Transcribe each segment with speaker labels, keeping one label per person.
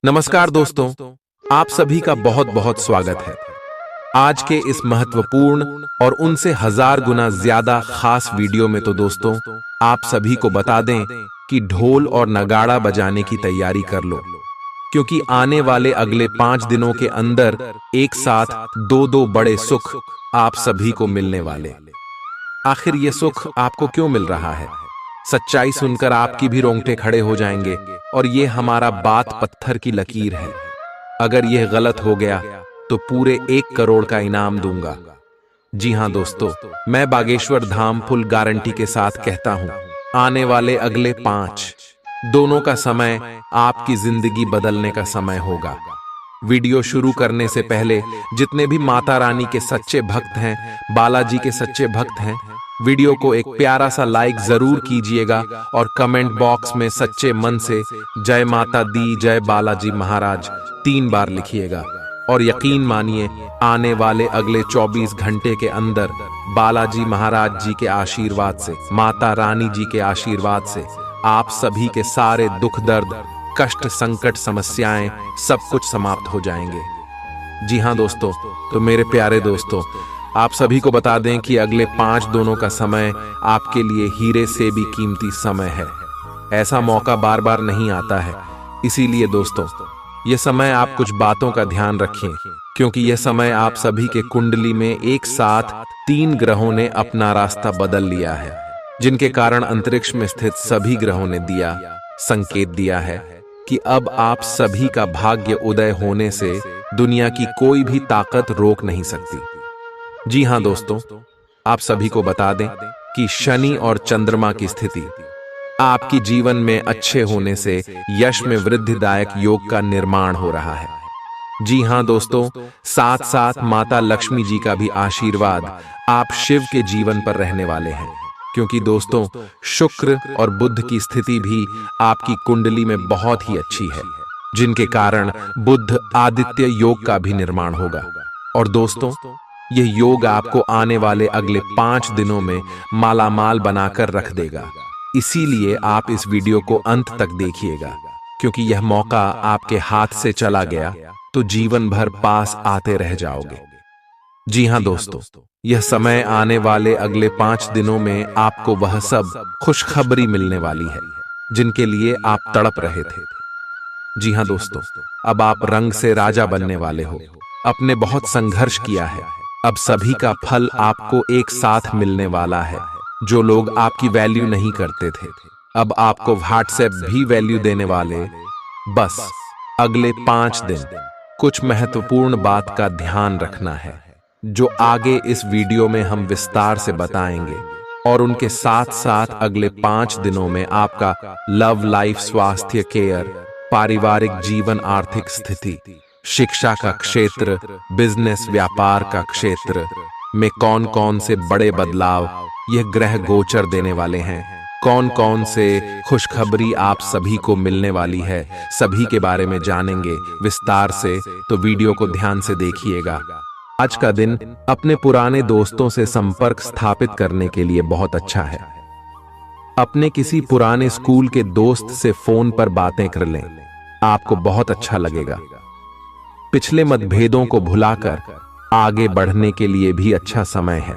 Speaker 1: नमस्कार दोस्तों, आप सभी का बहुत बहुत स्वागत है। आज के इस महत्वपूर्ण और उनसे हजार गुना ज्यादा खास वीडियो में तो दोस्तों आप सभी को बता दें कि ढोल और नगाड़ा बजाने की तैयारी कर लो, क्योंकि आने वाले अगले 5 दिनों के अंदर एक साथ दो दो बड़े सुख आप सभी को मिलने वाले। आखिर ये सुख आपको क्यों मिल रहा है? सच्चाई सुनकर आपकी भी रोंगटे खड़े हो जाएंगे और ये हमारा बात पत्थर की लकीर है। अगर यह गलत हो गया तो पूरे 1 करोड़ का इनाम दूंगा। जी हां दोस्तों, मैं बागेश्वर धाम फुल गारंटी के साथ कहता हूं, आने वाले अगले 5 दोनों का समय आपकी जिंदगी बदलने का समय होगा। वीडियो शुरू करने से पहले जितने भी माता रानी के सच्चे भक्त हैं, बालाजी के सच्चे भक्त हैं, वीडियो को एक प्यारा सा लाइक जरूर कीजिएगा और कमेंट बॉक्स में सच्चे मन से जय माता दी, जय बालाजी महाराज 3 बार लिखिएगा। और यकीन मानिए, आने वाले अगले 24 घंटे के अंदर बालाजी महाराज जी के आशीर्वाद से, माता रानी जी के आशीर्वाद से आप सभी के सारे दुख दर्द, कष्ट, संकट, समस्याएं सब कुछ समाप्त हो जाएंगे। जी हां दोस्तों, तो मेरे प्यारे दोस्तों, आप सभी को बता दें कि अगले 5 दोनों का समय आपके लिए हीरे से भी कीमती समय है। ऐसा मौका बार बार नहीं आता है। इसीलिए दोस्तों, यह समय आप कुछ बातों का ध्यान रखें, क्योंकि यह समय आप सभी के कुंडली में एक साथ 3 ग्रहों ने अपना रास्ता बदल लिया है, जिनके कारण अंतरिक्ष में स्थित सभी ग्रहों ने संकेत दिया है कि अब आप सभी का भाग्य उदय होने से दुनिया की कोई भी ताकत रोक नहीं सकती। जी हां दोस्तों, आप सभी को बता दें कि शनि और चंद्रमा की स्थिति आपकी जीवन में अच्छे होने से यश में वृद्धिदायक योग का निर्माण हो रहा है। जी हां दोस्तों, साथ साथ माता लक्ष्मी जी का भी आशीर्वाद आप शिव के जीवन पर रहने वाले हैं, क्योंकि दोस्तों शुक्र और बुध की स्थिति भी आपकी कुंडली में बहुत ही अच्छी है, जिनके कारण बुध आदित्य योग का भी निर्माण होगा। और दोस्तों, यह योग आपको आने वाले अगले 5 दिनों में मालामाल बनाकर रख देगा। इसीलिए आप इस वीडियो को अंत तक देखिएगा, क्योंकि यह मौका आपके हाथ से चला गया तो जीवन भर पास आते रह जाओगे। जी हां दोस्तों, यह समय आने वाले अगले 5 दिनों में आपको वह सब खुशखबरी मिलने वाली है जिनके लिए आप तड़प रहे थे। जी हां दोस्तों, अब आप रंग से राजा बनने वाले हो। आपने बहुत संघर्ष किया है, अब सभी का फल आपको एक साथ मिलने वाला है। जो लोग आपकी वैल्यू नहीं करते थे, अब आपको व्हाट्सएप भी वैल्यू देने वाले। बस अगले 5 दिन कुछ महत्वपूर्ण बात का ध्यान रखना है, जो आगे इस वीडियो में हम विस्तार से बताएंगे। और उनके साथ साथ अगले 5 दिनों में आपका लव लाइफ, स्वास्थ्य, केयर, पारिवारिक जीवन, आर्थिक स्थिति, शिक्षा का क्षेत्र, बिजनेस, व्यापार का क्षेत्र में कौन कौन से बड़े बदलाव यह ग्रह गोचर देने वाले हैं, कौन कौन से खुशखबरी आप सभी को मिलने वाली है, सभी के बारे में जानेंगे विस्तार से। तो वीडियो को ध्यान से देखिएगा। आज का दिन अपने पुराने दोस्तों से संपर्क स्थापित करने के लिए बहुत अच्छा है। अपने किसी पुराने स्कूल के दोस्त से फोन पर बातें कर लें, आपको बहुत अच्छा लगेगा। पिछले मतभेदों को भुलाकर आगे बढ़ने के लिए भी अच्छा समय है।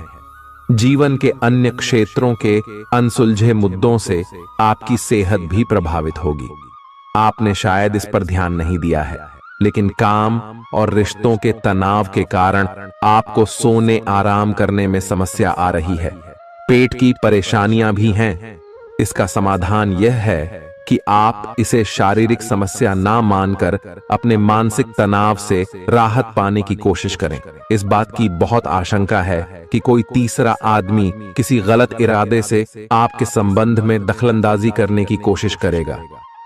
Speaker 1: जीवन के अन्य क्षेत्रों के अनसुलझे मुद्दों से आपकी सेहत भी प्रभावित होगी। आपने शायद इस पर ध्यान नहीं दिया है, लेकिन काम और रिश्तों के तनाव के कारण आपको सोने, आराम करने में समस्या आ रही है। पेट की परेशानियां भी हैं। इसका समाधान यह है कि आप इसे शारीरिक समस्या ना मानकर अपने मानसिक तनाव से राहत पाने की कोशिश करें। इस बात की बहुत आशंका है कि कोई तीसरा आदमी किसी गलत इरादे से आपके संबंध में दखलंदाजी करने की कोशिश करेगा।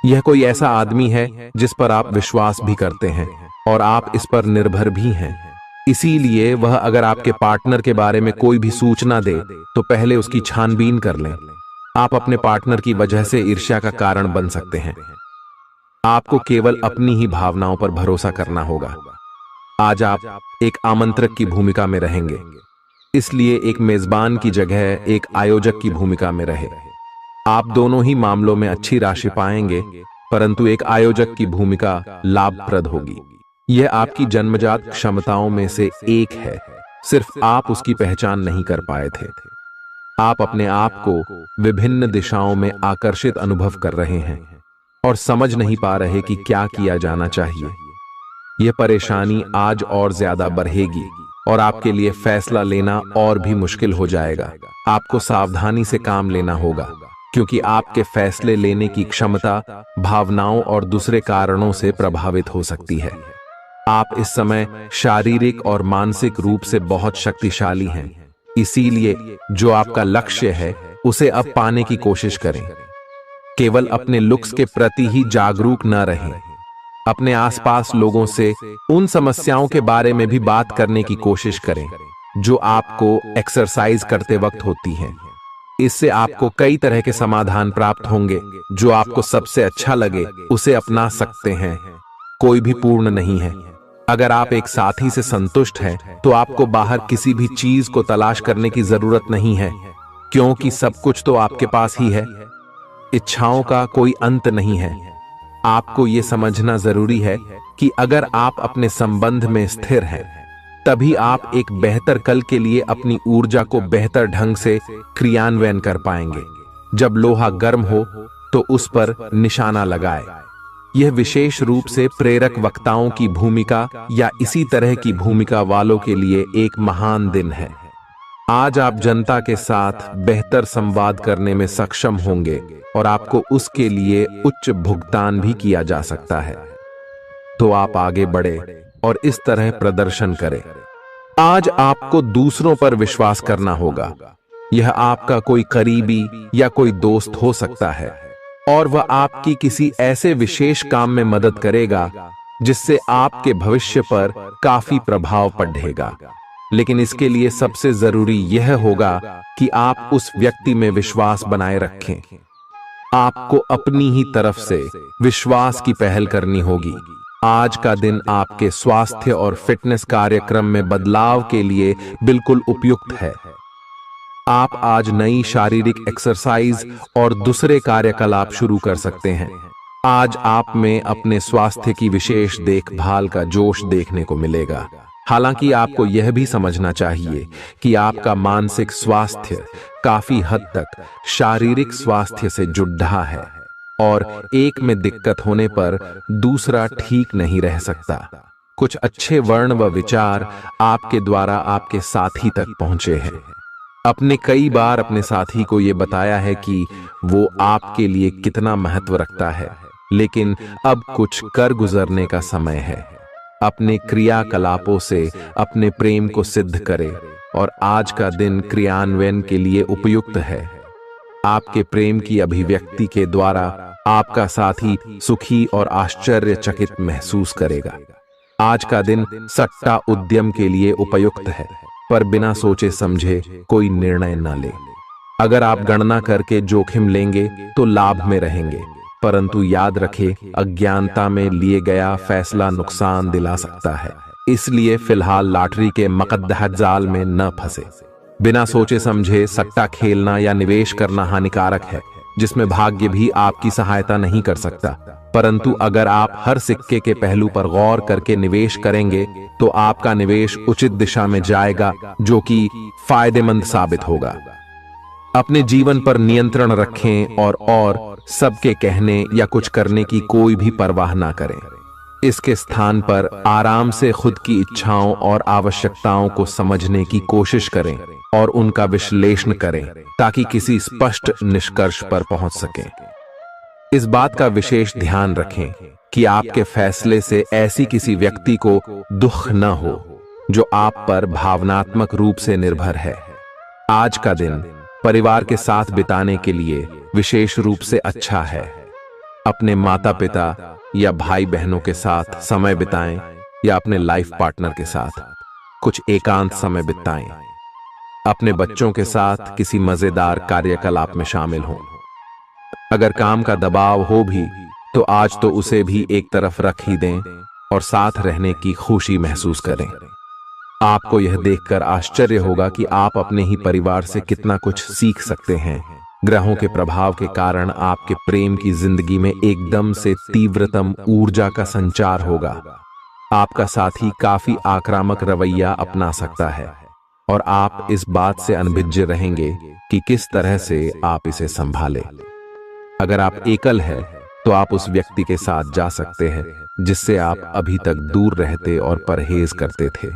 Speaker 1: यह कोई ऐसा आदमी है जिस पर आप विश्वास भी करते हैं और आप इस पर निर्भर भी हैं। इसीलिए वह अगर आपके पार्टनर के बारे में कोई भी सूचना दे तो पहले उसकी छानबीन कर लें। आप अपने पार्टनर की वजह से ईर्ष्या का कारण बन सकते हैं। आपको केवल अपनी ही भावनाओं पर भरोसा करना होगा। आज आप एक आमंत्रक की भूमिका में रहेंगे, इसलिए एक मेजबान की जगह एक आयोजक की भूमिका में रहे। आप दोनों ही मामलों में अच्छी राशि पाएंगे परंतु एक आयोजक की भूमिका लाभप्रद होगी। यह आपकी जन्मजात क्षमताओं में से एक है, सिर्फ आप उसकी पहचान नहीं कर पाए थे। आप अपने आप को विभिन्न दिशाओं में आकर्षित अनुभव कर रहे हैं और समझ नहीं पा रहे कि क्या किया जाना चाहिए। यह परेशानी आज और ज्यादा बढ़ेगी और आपके लिए फैसला लेना और भी मुश्किल हो जाएगा। आपको सावधानी से काम लेना होगा, क्योंकि आपके फैसले लेने की क्षमता भावनाओं और दूसरे कारणों से प्रभावित हो सकती है। आप इस समय शारीरिक और मानसिक रूप से बहुत शक्तिशाली हैं, इसीलिए जो आपका लक्ष्य है उसे अब पाने की कोशिश करें। केवल अपने लुक्स के प्रति ही जागरूक न रहें, अपने आसपास लोगों से उन समस्याओं के बारे में भी बात करने की कोशिश करें जो आपको एक्सरसाइज करते वक्त होती हैं। इससे आपको कई तरह के समाधान प्राप्त होंगे। जो आपको सबसे अच्छा लगे उसे अपना सकते हैं। कोई भी पूर्ण नहीं है। अगर आप एक साथी से संतुष्ट हैं, तो आपको बाहर किसी भी चीज को तलाश करने की जरूरत नहीं है, क्योंकि सब कुछ तो आपके पास ही है। इच्छाओं का कोई अंत नहीं है। आपको यह समझना जरूरी है कि अगर आप अपने संबंध में स्थिर हैं, तभी आप एक बेहतर कल के लिए अपनी ऊर्जा को बेहतर ढंग से क्रियान्वयन कर पाएंगे। जब लोहा गर्म हो तो उस पर निशाना लगाए। यह विशेष रूप से प्रेरक वक्ताओं की भूमिका या इसी तरह की भूमिका वालों के लिए एक महान दिन है। आज आप जनता के साथ बेहतर संवाद करने में सक्षम होंगे और आपको उसके लिए उच्च भुगतान भी किया जा सकता है। तो आप आगे बढ़े और इस तरह प्रदर्शन करें। आज आपको दूसरों पर विश्वास करना होगा। यह आपका कोई करीबी या कोई दोस्त हो सकता है और वह आपकी किसी ऐसे विशेष काम में मदद करेगा जिससे आपके भविष्य पर काफी प्रभाव पड़ेगा। लेकिन इसके लिए सबसे जरूरी यह होगा कि आप उस व्यक्ति में विश्वास बनाए रखें। आपको अपनी ही तरफ से विश्वास की पहल करनी होगी। आज का दिन आपके स्वास्थ्य और फिटनेस कार्यक्रम में बदलाव के लिए बिल्कुल उपयुक्त है। आप आज नई शारीरिक एक्सरसाइज और दूसरे कार्यकलाप शुरू कर सकते हैं। आज आप में अपने स्वास्थ्य की विशेष देखभाल का जोश देखने को मिलेगा। हालांकि आपको यह भी समझना चाहिए कि आपका मानसिक स्वास्थ्य काफी हद तक शारीरिक स्वास्थ्य से जुड़ा है और एक में दिक्कत होने पर दूसरा ठीक नहीं रह सकता। कुछ अच्छे वर्ण व विचार आपके द्वारा आपके साथी तक पहुंचे हैं। अपने कई बार अपने साथी को यह बताया है कि वो आपके लिए कितना महत्व रखता है, लेकिन अब कुछ कर गुजरने का समय है। अपने क्रियाकलापों से अपने प्रेम को सिद्ध करें और आज का दिन क्रियान्वयन के लिए उपयुक्त है। आपके प्रेम की अभिव्यक्ति के द्वारा आपका साथी सुखी और आश्चर्यचकित महसूस करेगा। आज का दिन सट्टा उद्यम के लिए उपयुक्त है, पर बिना सोचे समझे कोई निर्णय न ले। अगर आप गणना करके जोखिम लेंगे तो लाभ में रहेंगे, परंतु याद रखें, अज्ञानता में लिए गया फैसला नुकसान दिला सकता है। इसलिए फिलहाल लॉटरी के मकद्दह जाल में न फंसे। बिना सोचे समझे सट्टा खेलना या निवेश करना हानिकारक है, जिसमें भाग्य भी आपकी सहायता नहीं कर सकता। परंतु अगर आप हर सिक्के के पहलू पर गौर करके निवेश करेंगे तो आपका निवेश उचित दिशा में जाएगा, जो कि फायदेमंद साबित होगा। अपने जीवन पर नियंत्रण रखें और सबके कहने या कुछ करने की कोई भी परवाह ना करें। इसके स्थान पर आराम से खुद की इच्छाओं और आवश्यकताओं को समझने की कोशिश करें और उनका विश्लेषण करें, ताकि किसी स्पष्ट निष्कर्ष पर पहुंच सकें। इस बात का विशेष ध्यान रखें कि आपके फैसले से ऐसी किसी व्यक्ति को दुख न हो जो आप पर भावनात्मक रूप से निर्भर है। आज का दिन परिवार के साथ बिताने के लिए विशेष रूप से अच्छा है। अपने माता पिता या भाई बहनों के साथ समय बिताएं या अपने लाइफ पार्टनर के साथ कुछ एकांत समय बिताएं। अपने बच्चों के साथ किसी मजेदार कार्यकलाप में शामिल हों। अगर काम का दबाव हो भी तो आज तो उसे भी एक तरफ रख ही दें और साथ रहने की खुशी महसूस करें। आपको यह देखकर आश्चर्य होगा कि आप अपने ही परिवार से कितना कुछ सीख सकते हैं। ग्रहों के प्रभाव के कारण आपके प्रेम की जिंदगी में एकदम से तीव्रतम ऊर्जा का संचार होगा। आपका साथी काफी आक्रामक रवैया अपना सकता है और आप इस बात से अनभिज्ञ रहेंगे कि किस तरह से आप इसे संभालें। अगर आप एकल हैं, तो आप उस व्यक्ति के साथ जा सकते हैं जिससे आप अभी तक दूर रहते और परहेज करते थे।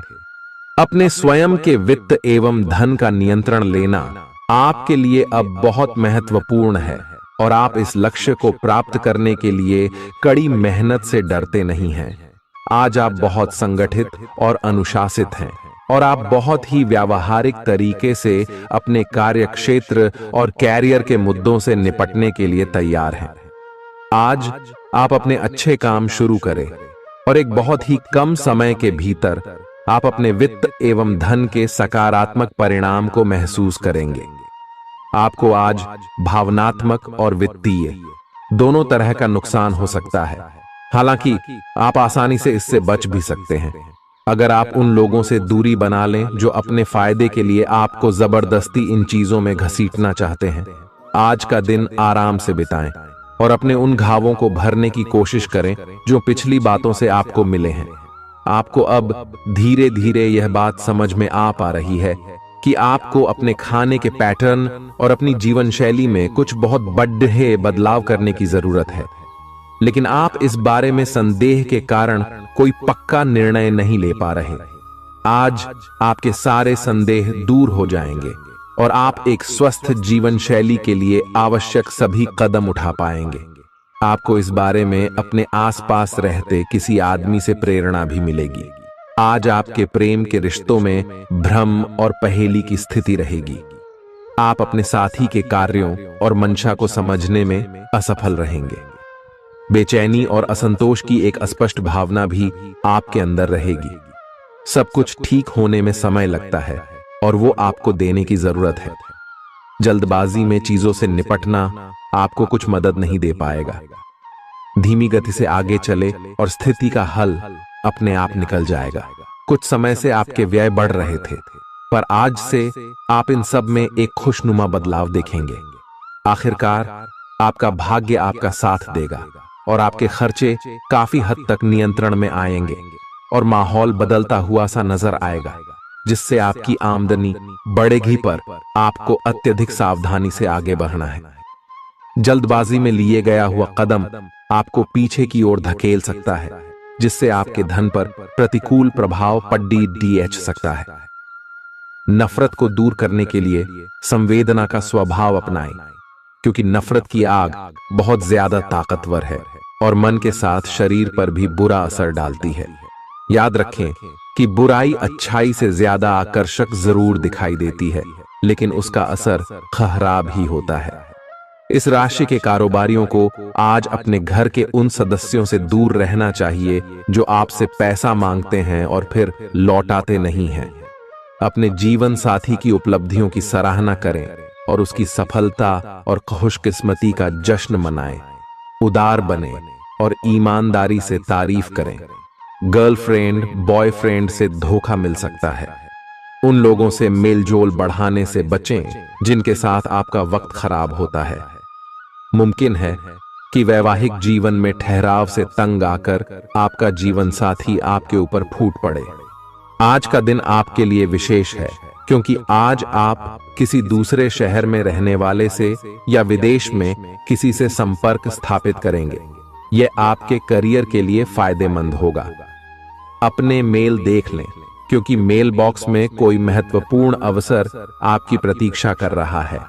Speaker 1: अपने स्वयं के वित्त एवं धन का नियंत्रण लेना आपके लिए अब बहुत महत्वपूर्ण है और आप इस लक्ष्य को प्राप्त करने के लिए कड़ी मेहनत से डरते नहीं हैं। आज आप बहुत संगठित और अनुशासित हैं और आप बहुत ही व्यावहारिक तरीके से अपने कार्यक्षेत्र और कैरियर के मुद्दों से निपटने के लिए तैयार हैं। आज आप अपने अच्छे काम शुरू करें और एक बहुत ही कम समय के भीतर आप अपने वित्त एवं धन के सकारात्मक परिणाम को महसूस करेंगे। आपको आज भावनात्मक और वित्तीय दोनों तरह का नुकसान हो सकता है। हालांकि आप आसानी से इससे बच भी सकते हैं अगर आप उन लोगों से दूरी बना लें जो अपने फायदे के लिए आपको जबरदस्ती इन चीजों में घसीटना चाहते हैं। आज का दिन आराम से बिताएं और अपने उन घावों को भरने की कोशिश करें जो पिछली बातों से आपको मिले हैं। आपको अब धीरे धीरे यह बात समझ में आ पा रही है कि आपको अपने खाने के पैटर्न और अपनी जीवन शैली में कुछ बहुत बड़े बदलाव करने की जरूरत है, लेकिन आप इस बारे में संदेह के कारण कोई पक्का निर्णय नहीं ले पा रहे। आज आपके सारे संदेह दूर हो जाएंगे और आप एक स्वस्थ जीवन शैली के लिए आवश्यक सभी कदम उठा पाएंगे। आपको इस बारे में अपने आसपास रहते किसी आदमी से प्रेरणा भी मिलेगी। आज आपके प्रेम के रिश्तों में भ्रम और पहेली की स्थिति रहेगी। आप अपने साथी के कार्यों और मंशा को समझने में असफल रहेंगे। बेचैनी और असंतोष की एक अस्पष्ट भावना भी आपके अंदर रहेगी। सब कुछ ठीक होने में समय लगता है और वो आपको देने की जरूरत है। जल्दबाजी में चीजों से निपटना आपको कुछ मदद नहीं दे पाएगा। धीमी गति से आगे चले और स्थिति का हल अपने आप निकल जाएगा। कुछ समय से आपके व्यय बढ़ रहे थे, पर आज से आप इन सब में एक खुशनुमा बदलाव देखेंगे। आखिरकार आपका भाग्य आपका साथ देगा और आपके खर्चे काफी हद तक नियंत्रण में आएंगे और माहौल बदलता हुआ सा नजर आएगा, जिससे आपकी आमदनी बढ़ेगी, पर आपको अत्यधिक सावधानी से आगे बढ़ना है। जल्दबाजी में लिए गया हुआ कदम आपको पीछे की ओर धकेल सकता है, जिससे आपके धन पर प्रतिकूल प्रभाव पड़ सकता है। नफरत को दूर करने के लिए संवेदना का स्वभाव अपनाएं, क्योंकि नफरत की आग बहुत ज्यादा ताकतवर है और मन के साथ शरीर पर भी बुरा असर डालती है। याद रखें कि बुराई अच्छाई से ज्यादा आकर्षक जरूर दिखाई देती है, लेकिन उसका असर खराब ही होता है। इस राशि के कारोबारियों को आज अपने घर के उन सदस्यों से दूर रहना चाहिए जो आपसे पैसा मांगते हैं और फिर लौटाते नहीं हैं। अपने जीवन साथी की उपलब्धियों की सराहना करें और उसकी सफलता और खुशकिस्मती का जश्न मनाएं। उदार बने और ईमानदारी से तारीफ करें। गर्लफ्रेंड बॉयफ्रेंड से धोखा मिल सकता है। उन लोगों से मेलजोल बढ़ाने से बचें जिनके साथ आपका वक्त खराब होता है। मुमकिन है कि वैवाहिक जीवन में ठहराव से तंग आकर आपका जीवन साथी आपके ऊपर फूट पड़े। आज का दिन आपके लिए विशेष है, क्योंकि आज आप किसी दूसरे शहर में रहने वाले से या विदेश में किसी से संपर्क स्थापित करेंगे। यह आपके करियर के लिए फायदेमंद होगा। अपने मेल देख लें, क्योंकि मेल बॉक्स में कोई महत्वपूर्ण अवसर आपकी प्रतीक्षा कर रहा है।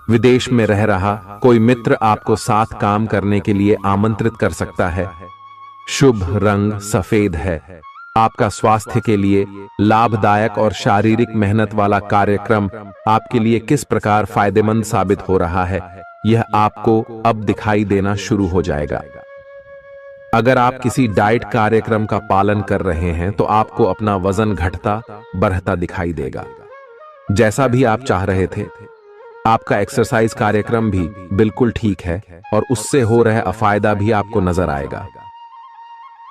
Speaker 1: विदेश में रह रहा कोई मित्र आपको साथ काम करने के लिए आमंत्रित कर सकता है। शुभ रंग सफेद है। आपका स्वास्थ्य के लिए लाभदायक और शारीरिक मेहनत वाला कार्यक्रम आपके लिए किस प्रकार फायदेमंद साबित हो रहा है, यह आपको अब दिखाई देना शुरू हो जाएगा। अगर आप किसी डाइट कार्यक्रम का पालन कर रहे हैं तो आपको अपना वजन घटता बढ़ता दिखाई देगा। जैसा भी आप चाह रहे थे, आपका एक्सरसाइज कार्यक्रम भी बिल्कुल ठीक है और उससे हो रहा अफायदा भी आपको नजर आएगा।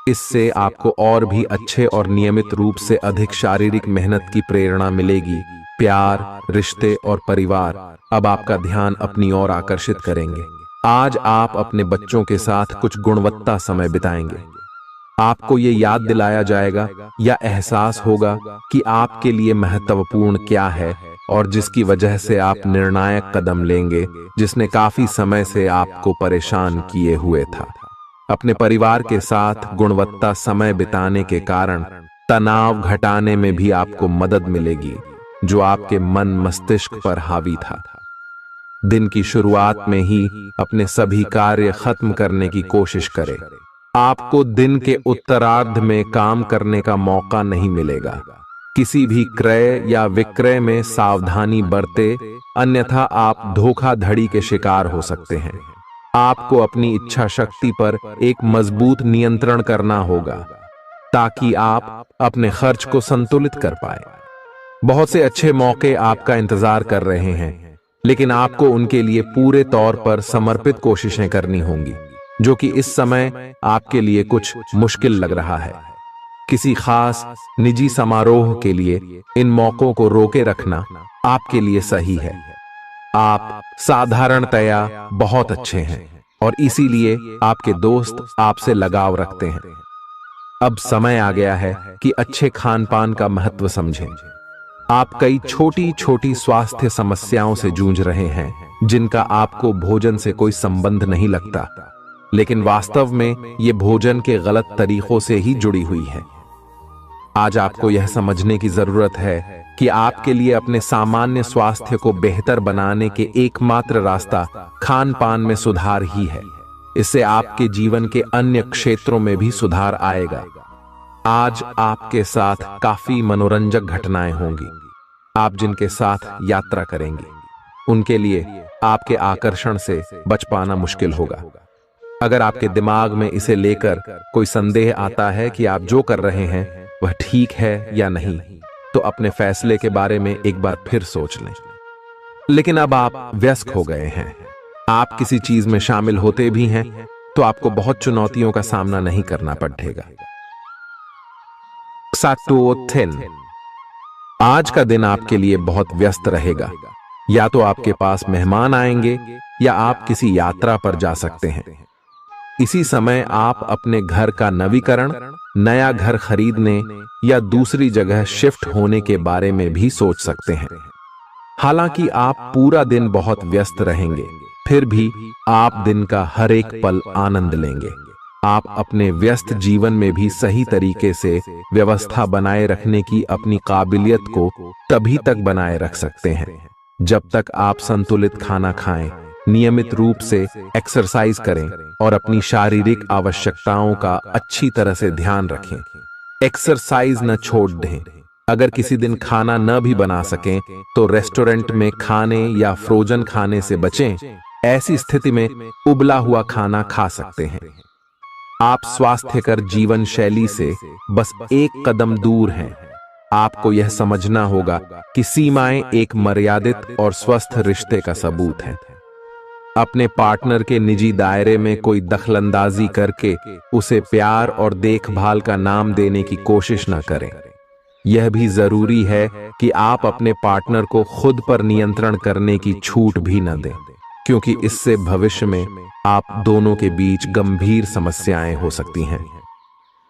Speaker 1: इससे आपको और भी अच्छे और नियमित रूप से अधिक शारीरिक मेहनत की प्रेरणा मिलेगी। प्यार, रिश्ते और परिवार अब आपका ध्यान अपनी ओर आकर्षित करेंगे। आज आप अपने बच्चों के साथ कुछ गुणवत्ता समय बिताएंगे। आपको ये याद दिलाया जाएगा या एहसास होगा कि आपके लिए महत्वपूर्ण क्या है और जिसकी वजह से आप निर्णायक कदम लेंगे, जिसने काफी समय से आपको परेशान किए हुए था। अपने परिवार के साथ गुणवत्ता समय बिताने के कारण तनाव घटाने में भी आपको मदद मिलेगी, जो आपके मन मस्तिष्क पर हावी था। दिन की शुरुआत में ही अपने सभी कार्य खत्म करने की कोशिश करें। आपको दिन के उत्तरार्ध में काम करने का मौका नहीं मिलेगा। किसी भी क्रय या विक्रय में सावधानी बरते, अन्यथा आप धोखाधड़ी के शिकार हो सकते हैं। आपको अपनी इच्छा शक्ति पर एक मजबूत नियंत्रण करना होगा ताकि आप अपने खर्च को संतुलित कर पाए। बहुत से अच्छे मौके आपका इंतजार कर रहे हैं, लेकिन आपको उनके लिए पूरे तौर पर समर्पित कोशिशें करनी होंगी, जो कि इस समय आपके लिए कुछ मुश्किल लग रहा है। किसी खास निजी समारोह के लिए इन मौकों को रोके रखना आपके लिए सही है। आप साधारणतया बहुत अच्छे हैं और इसीलिए आपके दोस्त आपसे लगाव रखते हैं। अब समय आ गया है कि अच्छे खान पान का महत्व समझें। आप कई छोटी छोटी स्वास्थ्य समस्याओं से जूझ रहे हैं, जिनका आपको भोजन से कोई संबंध नहीं लगता, लेकिन वास्तव में ये भोजन के गलत तरीकों से ही जुड़ी हुई है। आज आपको यह समझने की जरूरत है कि आपके लिए अपने सामान्य स्वास्थ्य को बेहतर बनाने के एकमात्र रास्ता खान पान में सुधार ही है। इससे आपके जीवन के अन्य क्षेत्रों में भी सुधार आएगा। आज आपके साथ काफी मनोरंजक घटनाएं होंगी। आप जिनके साथ यात्रा करेंगे, उनके लिए आपके आकर्षण से बच पाना मुश्किल होगा। अगर आपके दिमाग में इसे लेकर कोई संदेह आता है कि आप जो कर रहे हैं वह ठीक है या नहीं, तो अपने फैसले के बारे में एक बार फिर सोच लें। लेकिन अब आप व्यस्त हो गए हैं, आप किसी चीज में शामिल होते भी हैं, तो आपको बहुत चुनौतियों का सामना नहीं करना पड़ेगा। आज का दिन आपके लिए बहुत व्यस्त रहेगा। या तो आपके पास मेहमान आएंगे या आप किसी यात्रा पर जा सकते हैं। इसी समय आप अपने घर का नवीकरण, नया घर खरीदने या दूसरी जगह शिफ्ट होने के बारे में भी सोच सकते हैं। हालांकि आप पूरा दिन बहुत व्यस्त रहेंगे, फिर भी आप दिन का हर एक पल आनंद लेंगे। आप अपने व्यस्त जीवन में भी सही तरीके से व्यवस्था बनाए रखने की अपनी काबिलियत को तभी तक बनाए रख सकते हैं जब तक आप संतुलित खाना खाएं, नियमित रूप से एक्सरसाइज करें और अपनी शारीरिक आवश्यकताओं का अच्छी तरह से ध्यान रखें। एक्सरसाइज न छोड़ दें। अगर किसी दिन खाना न भी बना सकें तो रेस्टोरेंट में खाने या फ्रोजन खाने से बचें। ऐसी स्थिति में उबला हुआ खाना खा सकते हैं। आप स्वास्थ्यकर जीवन शैली से बस एक कदम दूर हैं। आपको यह समझना होगा कि सीमाएं एक मर्यादित और स्वस्थ रिश्ते का सबूत हैं। अपने पार्टनर के निजी दायरे में कोई दखलंदाजी करके उसे प्यार और देखभाल का नाम देने की कोशिश न करें। यह भी जरूरी है कि आप अपने पार्टनर को खुद पर नियंत्रण करने की छूट भी न दें, क्योंकि इससे भविष्य में आप दोनों के बीच गंभीर समस्याएं हो सकती हैं।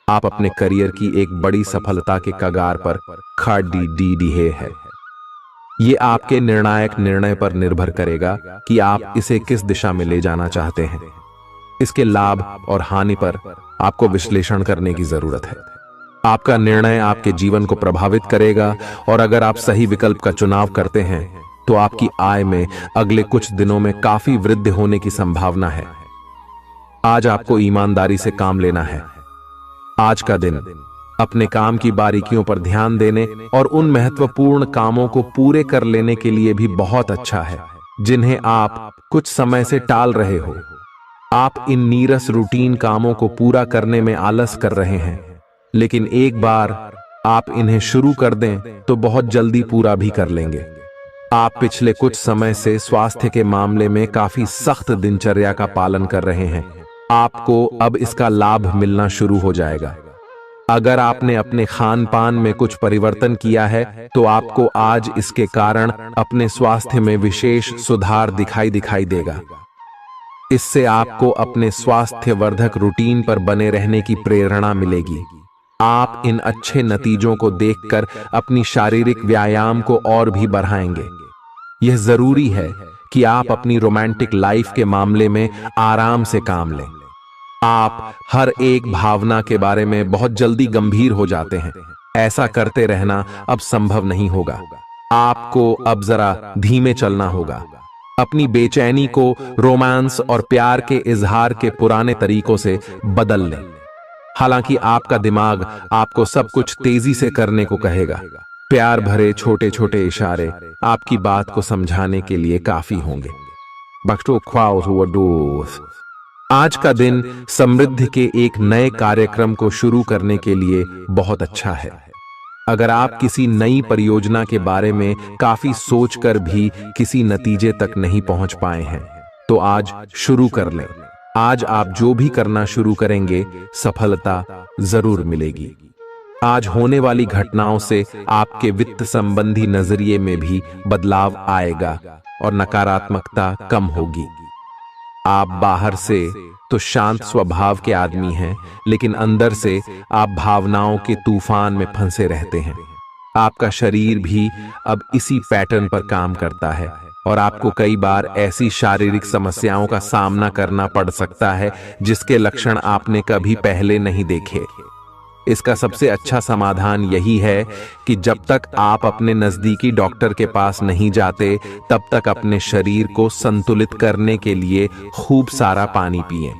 Speaker 1: आप अपने करियर की एक बड़ी सफलता के कगार पर खड़ी है। ये आपके निर्णायक निर्णय पर निर्भर करेगा कि आप इसे किस दिशा में ले जाना चाहते हैं। इसके लाभ और हानि पर आपको विश्लेषण करने की जरूरत है। आपका निर्णय आपके जीवन को प्रभावित करेगा और अगर आप सही विकल्प का चुनाव करते हैं तो आपकी आय में अगले कुछ दिनों में काफी वृद्धि होने की संभावना है। आज आपको ईमानदारी से काम लेना है। आज का दिन अपने काम की बारीकियों पर ध्यान देने और उन महत्वपूर्ण कामों को पूरे कर लेने के लिए भी बहुत अच्छा है जिन्हें आप कुछ समय से टाल रहे हो। आप इन नीरस रूटीन कामों को पूरा करने में आलस कर रहे हैं, लेकिन एक बार आप इन्हें शुरू कर दें तो बहुत जल्दी पूरा भी कर लेंगे। आप पिछले कुछ समय से स्वास्थ्य के मामले में काफी सख्त दिनचर्या का पालन कर रहे हैं। आपको अब इसका लाभ मिलना शुरू हो जाएगा। अगर आपने अपने खान पान में कुछ परिवर्तन किया है तो आपको आज इसके कारण अपने स्वास्थ्य में विशेष सुधार दिखाई देगा। इससे आपको अपने स्वास्थ्य वर्धक रूटीन पर बने रहने की प्रेरणा मिलेगी। आप इन अच्छे नतीजों को देखकर अपनी शारीरिक व्यायाम को और भी बढ़ाएंगे। यह जरूरी है कि आप अपनी रोमांटिक लाइफ के मामले में आराम से काम लें। आप हर एक भावना के बारे में बहुत जल्दी गंभीर हो जाते हैं। ऐसा करते रहना अब संभव नहीं होगा। आपको अब जरा धीमे चलना होगा। अपनी बेचैनी को रोमांस और प्यार के इजहार के पुराने तरीकों से बदल लें। हालांकि आपका दिमाग आपको सब कुछ तेजी से करने को कहेगा। प्यार भरे छोटे छोटे इशारे आपकी बात को समझाने के लिए काफी होंगे। आज का दिन समृद्धि के एक नए कार्यक्रम को शुरू करने के लिए बहुत अच्छा है। अगर आप किसी नई परियोजना के बारे में काफी सोचकर भी किसी नतीजे तक नहीं पहुंच पाए हैं, तो आज शुरू कर लें। आज आप जो भी करना शुरू करेंगे, सफलता जरूर मिलेगी। आज होने वाली घटनाओं से आपके वित्त संबंधी नजरिए में भी बदलाव आएगा और नकारात्मकता कम होगी। आप बाहर से तो शांत स्वभाव के आदमी हैं, लेकिन अंदर से आप भावनाओं के तूफान में फंसे रहते हैं। आपका शरीर भी अब इसी पैटर्न पर काम करता है और आपको कई बार ऐसी शारीरिक समस्याओं का सामना करना पड़ सकता है जिसके लक्षण आपने कभी पहले नहीं देखे। इसका सबसे अच्छा समाधान यही है कि जब तक आप अपने नजदीकी डॉक्टर के पास नहीं जाते, तब तक अपने शरीर को संतुलित करने के लिए खूब सारा पानी पिएं।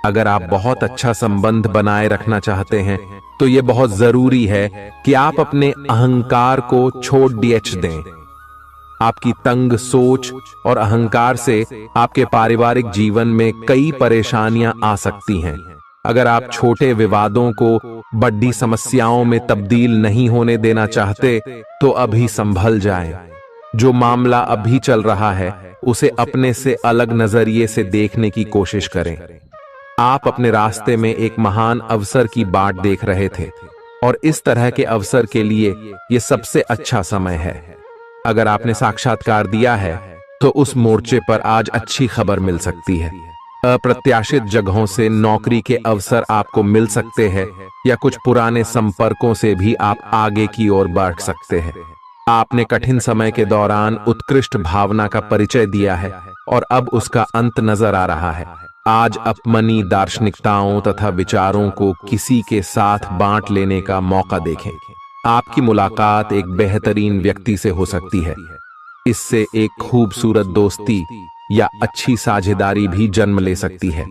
Speaker 1: अगर आप बहुत अच्छा संबंध बनाए रखना चाहते हैं, तो यह बहुत जरूरी है कि आप अपने अहंकार को छोड़ दें। आपकी तंग सोच और अहंकार से आपके पारिवारिक जीवन में कई परेशानियां आ सकती हैं। अगर आप छोटे विवादों को बड़ी समस्याओं में तब्दील नहीं होने देना चाहते, तो अभी संभल जाएं। जो मामला अभी चल रहा है, उसे अपने से अलग नजरिए से देखने की कोशिश करें। आप अपने रास्ते में एक महान अवसर की बाट देख रहे थे और इस तरह के अवसर के लिए यह सबसे अच्छा समय है। अगर आपने साक्षात्कार दिया है, तो उस मोर्चे पर आज अच्छी खबर मिल सकती है। अप्रत्याशित जगहों से नौकरी के अवसर आपको मिल सकते हैं या कुछ पुराने संपर्कों से भी आप आगे की ओर बढ़ सकते हैं। आपने कठिन समय के दौरान उत्कृष्ट भावना का परिचय दिया है और अब उसका अंत नजर आ रहा है। आज अपनी दार्शनिकताओं तथा विचारों को किसी के साथ बांट लेने का मौका देखें। आपकी मुलाकात एक बेहतरीन व्यक्ति से हो सकती है। इससे एक खूबसूरत दोस्ती या अच्छी साझेदारी भी जन्म ले सकती है।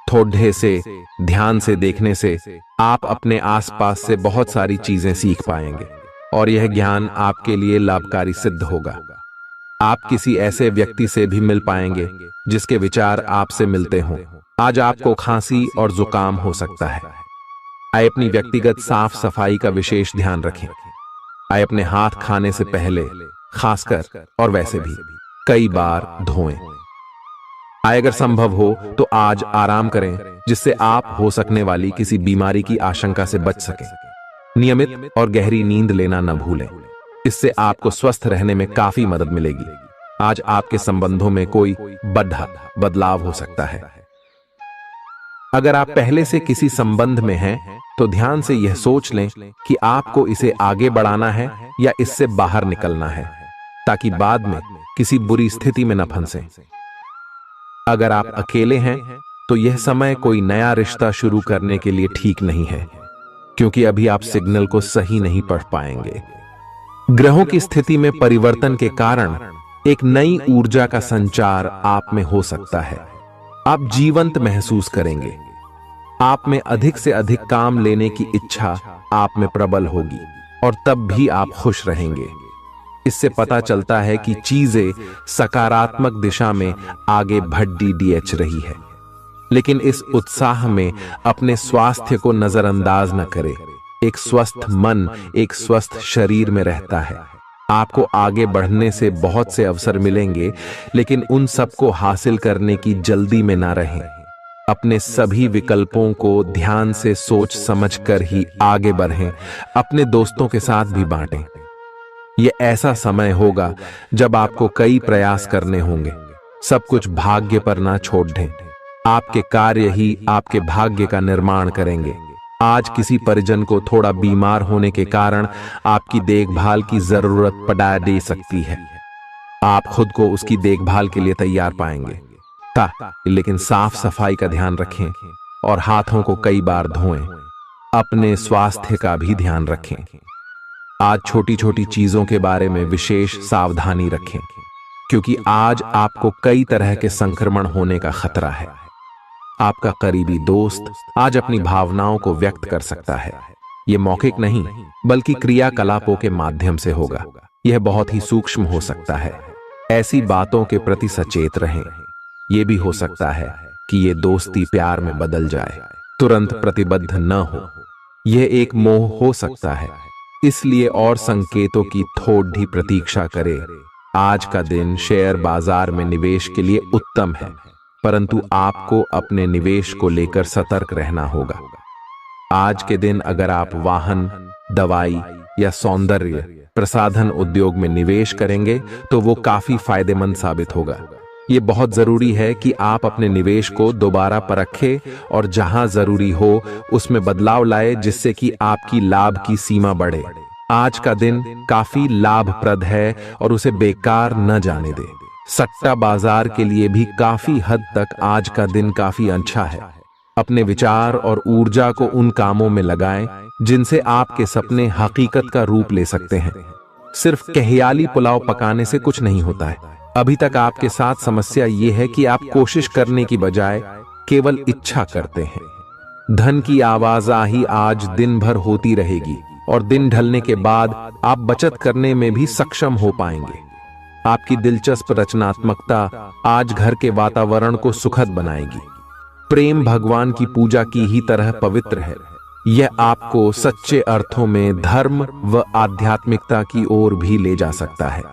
Speaker 1: थोड़े से ध्यान से देखने से आप अपने आसपास से बहुत सारी चीजें सीख पाएंगे और यह ज्ञान आपके लिए लाभकारी सिद्ध होगा। आप किसी ऐसे व्यक्ति से भी मिल पाएंगे जिसके विचार आपसे मिलते हों। आज आपको खांसी और जुकाम हो सकता है। आइए अपनी व्यक्तिगत साफ सफाई का विशेष ध्यान रखें। आइए अपने हाथ खाने से पहले खासकर और वैसे भी कई बार धोएं। आइए अगर संभव हो तो आज आराम करें, जिससे आप हो सकने वाली किसी बीमारी की आशंका से बच सकें। नियमित और गहरी नींद लेना न भूलें। इससे आपको स्वस्थ रहने में काफी मदद मिलेगी। आज आपके संबंधों में कोई बड़ा बदलाव हो सकता है। अगर आप पहले से किसी संबंध में हैं, तो ध्यान से यह सोच लें कि आपको इसे आगे बढ़ाना है या इससे बाहर निकलना है, ताकि बाद में किसी बुरी स्थिति में न फंसें। अगर आप अकेले हैं, तो यह समय कोई नया रिश्ता शुरू करने के लिए ठीक नहीं है, क्योंकि अभी आप सिग्नल को सही नहीं पढ़ पाएंगे। ग्रहों की स्थिति में परिवर्तन के कारण एक नई ऊर्जा का संचार आप में हो सकता है। आप जीवंत महसूस करेंगे। आप में अधिक से अधिक काम लेने की इच्छा आप में प्रबल होगी और तब भी आप खुश रहेंगे। इससे पता चलता है कि चीजें सकारात्मक दिशा में आगे बढ़ रही है। लेकिन इस उत्साह में अपने स्वास्थ्य को नजरअंदाज न करें। एक स्वस्थ मन एक स्वस्थ शरीर में रहता है। आपको आगे बढ़ने से बहुत से अवसर मिलेंगे, लेकिन उन सबको हासिल करने की जल्दी में ना रहें। अपने सभी विकल्पों को ध्यान से सोच समझकर ही आगे बढ़ें। अपने दोस्तों के साथ भी बांटें। यह ऐसा समय होगा जब आपको कई प्रयास करने होंगे। सब कुछ भाग्य पर ना छोड़ दें। आपके कार्य ही आपके भाग्य का निर्माण करेंगे। आज किसी परिजन को थोड़ा बीमार होने के कारण आपकी देखभाल की जरूरत पड़ा दे सकती है। आप खुद को उसकी देखभाल के लिए तैयार पाएंगे। लेकिन साफ सफाई का ध्यान रखें और हाथों को कई बार धोएं। अपने स्वास्थ्य का भी ध्यान रखें। आज छोटी छोटी चीजों के बारे में विशेष सावधानी रखें, क्योंकि आज आपको कई तरह के संक्रमण होने का खतरा है। आपका करीबी दोस्त आज अपनी भावनाओं को व्यक्त कर सकता है। यह मौखिक नहीं बल्कि क्रियाकलापों के माध्यम से होगा। यह बहुत ही सूक्ष्म हो सकता है। ऐसी बातों के प्रति सचेत रहें। यह भी हो सकता है कि यह दोस्ती प्यार में बदल जाए। तुरंत प्रतिबद्ध न हो। यह एक मोह हो सकता है, इसलिए और संकेतों की थोड़ी प्रतीक्षा करें। आज का दिन शेयर बाजार में निवेश के लिए उत्तम है, परंतु आपको अपने निवेश को लेकर सतर्क रहना होगा। आज के दिन अगर आप वाहन, दवाई या सौंदर्य प्रसाधन उद्योग में निवेश करेंगे तो वो काफी फायदेमंद साबित होगा। ये बहुत जरूरी है कि आप अपने निवेश को दोबारा परखें और जहां जरूरी हो उसमें बदलाव लाए, जिससे कि आपकी लाभ की सीमा बढ़े। आज का दिन काफी लाभप्रद है और उसे बेकार न जाने दें। सट्टा बाजार के लिए भी काफी हद तक आज का दिन काफी अच्छा है। अपने विचार और ऊर्जा को उन कामों में लगाएं जिनसे आपके सपने हकीकत का रूप ले सकते हैं। सिर्फ कहियाली पुलाव पकाने से कुछ नहीं होता है। अभी तक आपके साथ समस्या ये है कि आप कोशिश करने की बजाय केवल इच्छा करते हैं। धन की आवाजाही आज दिन भर होती रहेगी और दिन ढलने के बाद आप बचत करने में भी सक्षम हो पाएंगे। आपकी दिलचस्प रचनात्मकता आज घर के वातावरण को सुखद बनाएगी। प्रेम भगवान की पूजा की ही तरह पवित्र है। यह आपको सच्चे अर्थों में धर्म व आध्यात्मिकता की ओर भी ले जा सकता है।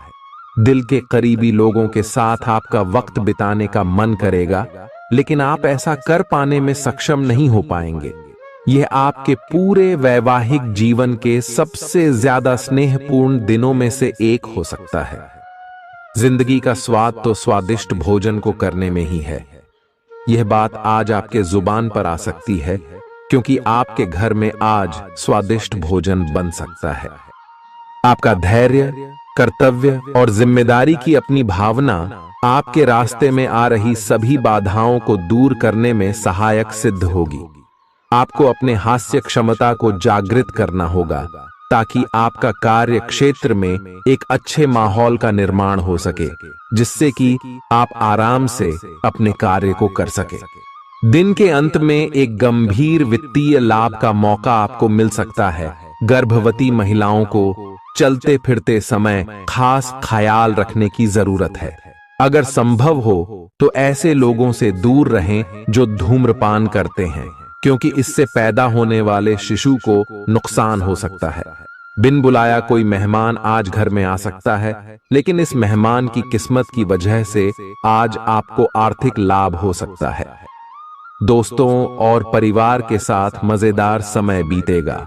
Speaker 1: दिल के करीबी लोगों के साथ आपका वक्त बिताने का मन करेगा, लेकिन आप ऐसा कर पाने में सक्षम नहीं हो पाएंगे। यह आपके पूरे वैवाहिक जीवन के सबसे ज्यादा स्नेहपूर्ण दिनों में से एक हो सकता है। जिंदगी का स्वाद तो स्वादिष्ट भोजन को करने में ही है। यह बात आज आपके जुबान पर आ सकती है, क्योंकि आपके घर में आज स्वादिष्ट भोजन बन सकता है। आपका धैर्य, कर्तव्य और जिम्मेदारी की अपनी भावना आपके रास्ते में आ रही सभी बाधाओं को दूर करने में सहायक सिद्ध होगी। आपको अपने हास्य क्षमता को जागृत करना होगा, ताकि आपका कार्य क्षेत्र में एक अच्छे माहौल का निर्माण हो सके, जिससे कि आप आराम से अपने कार्य को कर सके। दिन के अंत में एक गंभीर वित्तीय लाभ का मौका आपको मिल सकता है। गर्भवती महिलाओं को चलते फिरते समय खास ख्याल रखने की जरूरत है। अगर संभव हो तो ऐसे लोगों से दूर रहें जो धूम्रपान करते हैं, क्योंकि इससे पैदा होने वाले शिशु को नुकसान हो सकता है। बिन बुलाया कोई मेहमान आज घर में आ सकता है, लेकिन इस मेहमान की किस्मत की वजह से आज आपको आर्थिक लाभ हो सकता है। दोस्तों और परिवार के साथ मजेदार समय बीतेगा।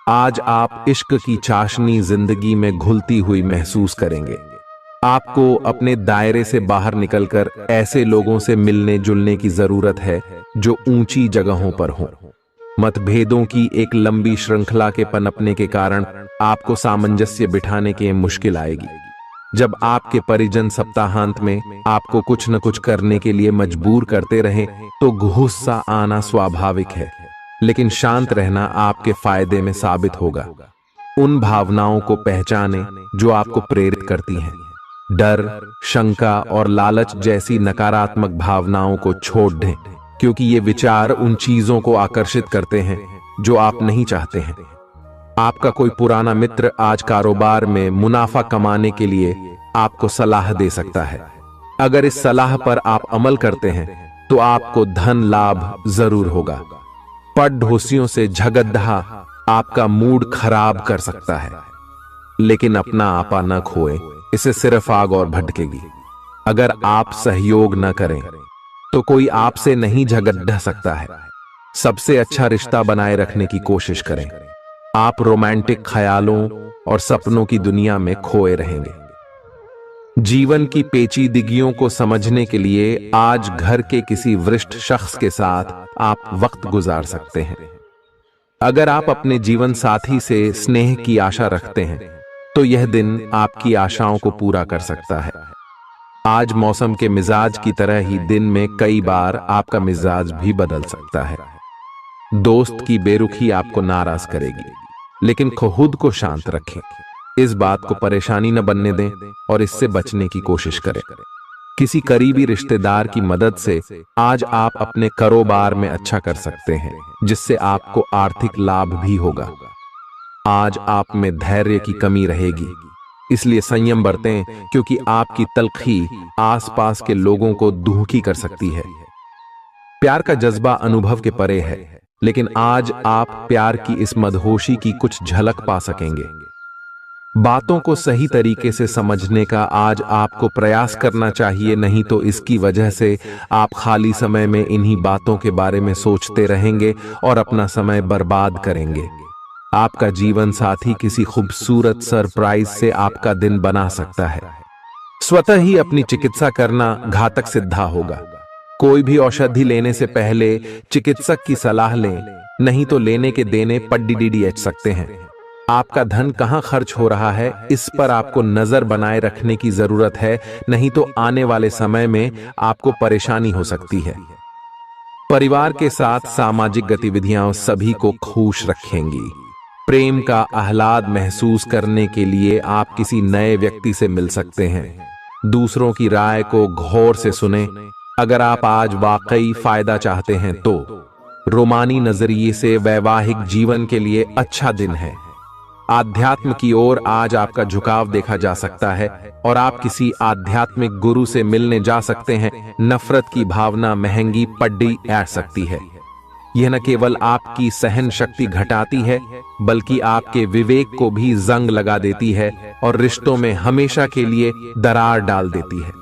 Speaker 1: आज आप इश्क की चाशनी जिंदगी में घुलती हुई महसूस करेंगे। आपको अपने दायरे से बाहर निकलकर ऐसे लोगों से मिलने जुलने की जरूरत है जो ऊंची जगहों पर हों। मतभेदों की एक लंबी श्रृंखला के पनपने के कारण आपको सामंजस्य बिठाने की मुश्किल आएगी। जब आपके परिजन सप्ताहांत में आपको कुछ न कुछ करने के लिए मजबूर करते रहें तो गुस्सा आना स्वाभाविक है, लेकिन शांत रहना आपके फायदे में साबित होगा। उन भावनाओं को पहचानें जो आपको प्रेरित करती हैं। डर, शंका और लालच जैसी नकारात्मक भावनाओं को छोड़ दें, क्योंकि ये विचार उन चीजों को आकर्षित करते हैं जो आप नहीं चाहते हैं। आपका कोई पुराना मित्र आज कारोबार में मुनाफा कमाने के लिए आपको सलाह दे सकता है। अगर इस सलाह पर आप अमल करते हैं तो आपको धन लाभ जरूर होगा। पड़ोसियों से झगड़ा आपका मूड खराब कर सकता है, लेकिन अपना आपा न खोएं, इससे सिर्फ आग और भड़केगी। अगर आप सहयोग न करें तो कोई आपसे नहीं झगड़ सकता है। सबसे अच्छा रिश्ता बनाए रखने की कोशिश करें। आप रोमांटिक ख्यालों और सपनों की दुनिया में खोए रहेंगे। जीवन की पेचीदगियों को समझने के लिए आज घर के किसी वरिष्ठ शख्स के साथ आप वक्त गुजार सकते हैं। अगर आप अपने जीवन साथी से स्नेह की आशा रखते हैं तो यह दिन आपकी आशाओं को पूरा कर सकता है। आज मौसम के मिजाज की तरह ही दिन में कई बार आपका मिजाज भी बदल सकता है। दोस्त की बेरुखी आपको नाराज करेगी, लेकिन खुद को शांत रखें। इस बात को परेशानी न बनने दें और इससे बचने की कोशिश करें। किसी करीबी रिश्तेदार की मदद से आज आप अपने कारोबार में अच्छा कर सकते हैं, जिससे आपको आर्थिक लाभ भी होगा। आज आप में धैर्य की कमी रहेगी, इसलिए संयम बरतें, क्योंकि आपकी तल्खी आसपास के लोगों को दुखी कर सकती है। प्यार का जज्बा अनुभव के परे है, लेकिन आज आप प्यार की इस मदहोशी की कुछ झलक पा सकेंगे। बातों को सही तरीके से समझने का आज आपको प्रयास करना चाहिए, नहीं तो इसकी वजह से आप खाली समय में इन्हीं बातों के बारे में सोचते रहेंगे और अपना समय बर्बाद करेंगे। आपका जीवन साथी किसी खूबसूरत सरप्राइज से आपका दिन बना सकता है। स्वतः ही अपनी चिकित्सा करना घातक सिद्धा होगा। कोई भी औषधि लेने से पहले चिकित्सक की सलाह लें, नहीं तो लेने के देने पड्डीडीएच सकते हैं। आपका धन कहां खर्च हो रहा है, इस पर आपको नजर बनाए रखने की जरूरत है, नहीं तो आने वाले समय में आपको परेशानी हो सकती है। परिवार के साथ सामाजिक गतिविधियां सभी को खुश रखेंगी। प्रेम का आह्लाद महसूस करने के लिए आप किसी नए व्यक्ति से मिल सकते हैं। दूसरों की राय को गौर से सुनें। अगर आप आज वाकई फायदा चाहते हैं तो रोमानी नजरिए से वैवाहिक जीवन के लिए अच्छा दिन है। आध्यात्म की ओर आज आपका झुकाव देखा जा सकता है और आप किसी आध्यात्मिक गुरु से मिलने जा सकते हैं। नफरत की भावना महंगी पड्डी आ सकती है। यह न केवल आपकी सहन शक्ति घटाती है, बल्कि आपके विवेक को भी जंग लगा देती है और रिश्तों में हमेशा के लिए दरार डाल देती है।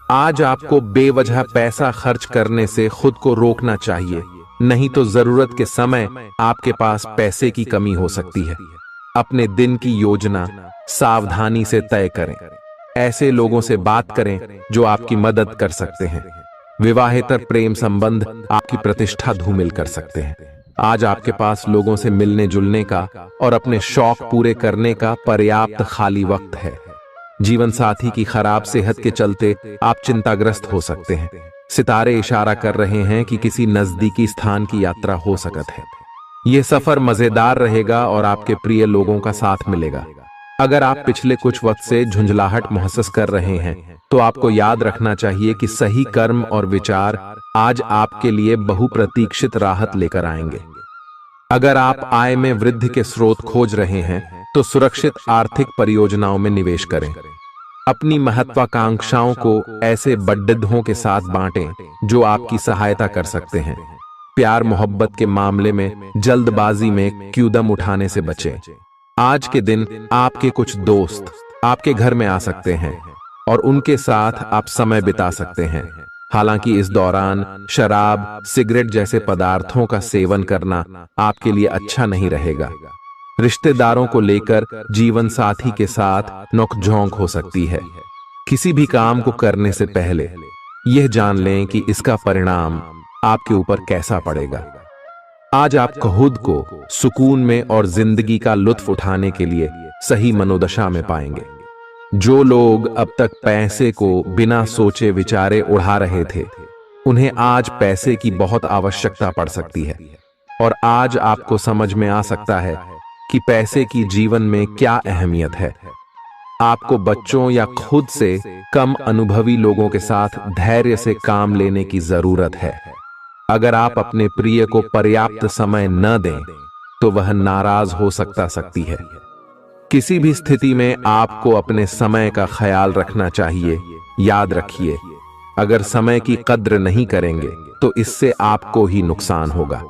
Speaker 1: आज आपको बेवजह पैसा खर्च करने से खुद को रोकना चाहिए, नहीं तो जरूरत के समय आपके पास पैसे की कमी हो सकती है। अपने दिन की योजना सावधानी से तय करें। ऐसे लोगों से बात करें जो आपकी मदद कर सकते हैं। विवाहेतर प्रेम संबंध आपकी प्रतिष्ठा धूमिल कर सकते हैं। आज आपके पास लोगों से मिलने जुलने का और अपने शौक पूरे करने का पर्याप्त खाली वक्त है। जीवन साथी की खराब सेहत के चलते आप चिंताग्रस्त हो सकते हैं। सितारे इशारा कर रहे हैं कि किसी नजदीकी स्थान की यात्रा हो सकती है। यह सफर मजेदार रहेगा और आपके प्रिय लोगों का साथ मिलेगा। अगर आप पिछले कुछ वक्त से झुंझलाहट महसूस कर रहे हैं तो आपको याद रखना चाहिए कि सही कर्म और विचार आज आपके लिए बहुप्रतीक्षित राहत लेकर आएंगे। अगर आप आय में वृद्धि के स्रोत खोज रहे हैं तो सुरक्षित आर्थिक परियोजनाओं में निवेश करें। अपनी महत्वाकांक्षाओं को ऐसे बड्ढों के साथ बांटें जो आपकी सहायता कर सकते हैं। प्यार मोहब्बत के मामले में जल्दबाजी में कदम उठाने से बचें। आज के दिन आपके कुछ दोस्त आपके घर में आ सकते हैं और उनके साथ आप समय बिता सकते हैं। हालांकि इस दौरान शराब, सिगरेट जैसे पदार्थों का सेवन करना आपके लिए अच्छा नहीं रहेगा। रिश्तेदारों को लेकर जीवन साथी के साथ नोकझोंक हो सकती है। किसी भी काम को करने से पहले यह जान लें कि इसका परिणाम आपके ऊपर कैसा पड़ेगा। आज आप खुद को सुकून में और जिंदगी का लुत्फ उठाने के लिए सही मनोदशा में पाएंगे। जो लोग अब तक पैसे को बिना सोचे विचारे उड़ा रहे थे, उन्हें आज पैसे की बहुत आवश्यकता पड़ सकती है और आज आपको समझ में आ सकता है कि पैसे की जीवन में क्या अहमियत है। आपको बच्चों या खुद से कम अनुभवी लोगों के साथ धैर्य से काम लेने की जरूरत है। अगर आप अपने प्रिय को पर्याप्त समय न दें तो वह नाराज हो सकती है। किसी भी स्थिति में आपको अपने समय का ख्याल रखना चाहिए। याद रखिए, अगर समय की कद्र नहीं करेंगे तो इससे आपको ही नुकसान होगा।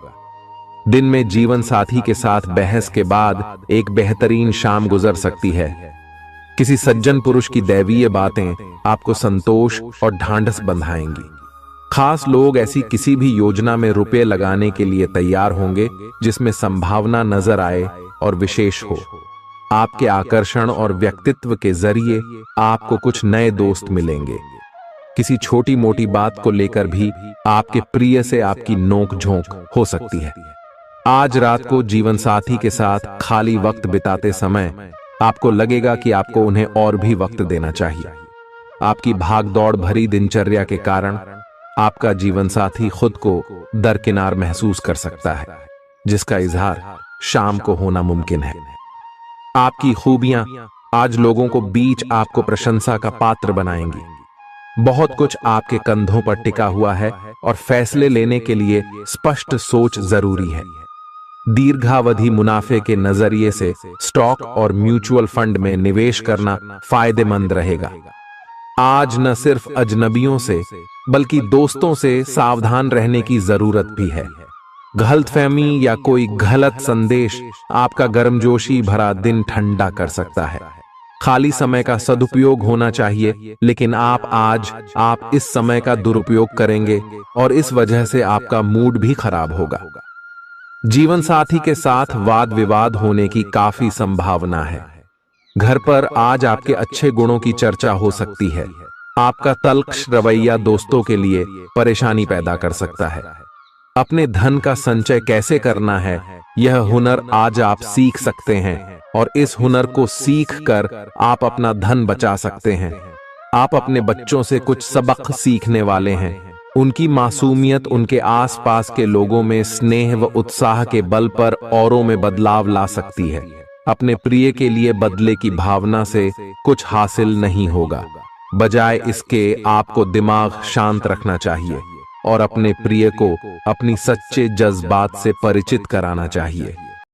Speaker 1: दिन में जीवन साथी के साथ बहस के बाद एक बेहतरीन शाम गुजर सकती है। किसी सज्जन पुरुष की दैवीय बातें आपको संतोष और ढांढस बंधाएंगी। खास लोग ऐसी किसी भी योजना में रुपए लगाने के लिए तैयार होंगे जिसमें संभावना नजर आए और विशेष हो। आपके आकर्षण और व्यक्तित्व के जरिए आपको कुछ नए दोस्त मिलेंगे। किसी छोटी मोटी बात को लेकर भी आपके प्रिय से आपकी नोक झोंक हो सकती है। आज रात को जीवन साथी के साथ खाली वक्त बिताते समय आपको लगेगा कि आपको उन्हें और भी वक्त देना चाहिए। आपकी भागदौड़ भरी दिनचर्या के कारण आपका जीवन साथी खुद को दरकिनार महसूस कर सकता है, जिसका इजहार शाम को होना मुमकिन है। आपकी खूबियां आज लोगों को बीच आपको प्रशंसा का पात्र बनाएंगी। बहुत कुछ आपके कंधों पर टिका हुआ है और फैसले लेने के लिए स्पष्ट सोच जरूरी है। दीर्घावधि मुनाफे के नजरिए से स्टॉक और म्यूचुअल फंड में निवेश करना फायदेमंद रहेगा। आज न सिर्फ अजनबियों से बल्कि दोस्तों से सावधान रहने की जरूरत भी है। गलतफहमी या कोई गलत संदेश आपका गर्मजोशी भरा दिन ठंडा कर सकता है। खाली समय का सदुपयोग होना चाहिए, लेकिन आप इस समय का दुरुपयोग करेंगे और इस वजह से आपका मूड भी खराब होगा। जीवन साथी के साथ वाद विवाद होने की काफी संभावना है। घर पर आज आपके अच्छे गुणों की चर्चा हो सकती है। आपका तल्ख रवैया दोस्तों के लिए परेशानी पैदा कर सकता है। अपने धन का संचय कैसे करना है, यह हुनर आज आप सीख सकते हैं और इस हुनर को सीख कर आप अपना धन बचा सकते हैं। आप अपने बच्चों से कुछ सबक सीखने वाले हैं। उनकी मासूमियत उनके आसपास के लोगों में स्नेह व उत्साह के बल पर औरों में बदलाव ला सकती है। अपने प्रिय के लिए बदले की भावना से कुछ हासिल नहीं होगा। बजाय इसके आपको दिमाग शांत रखना चाहिए और अपने प्रिय को अपनी सच्चे जज्बात से परिचित कराना चाहिए।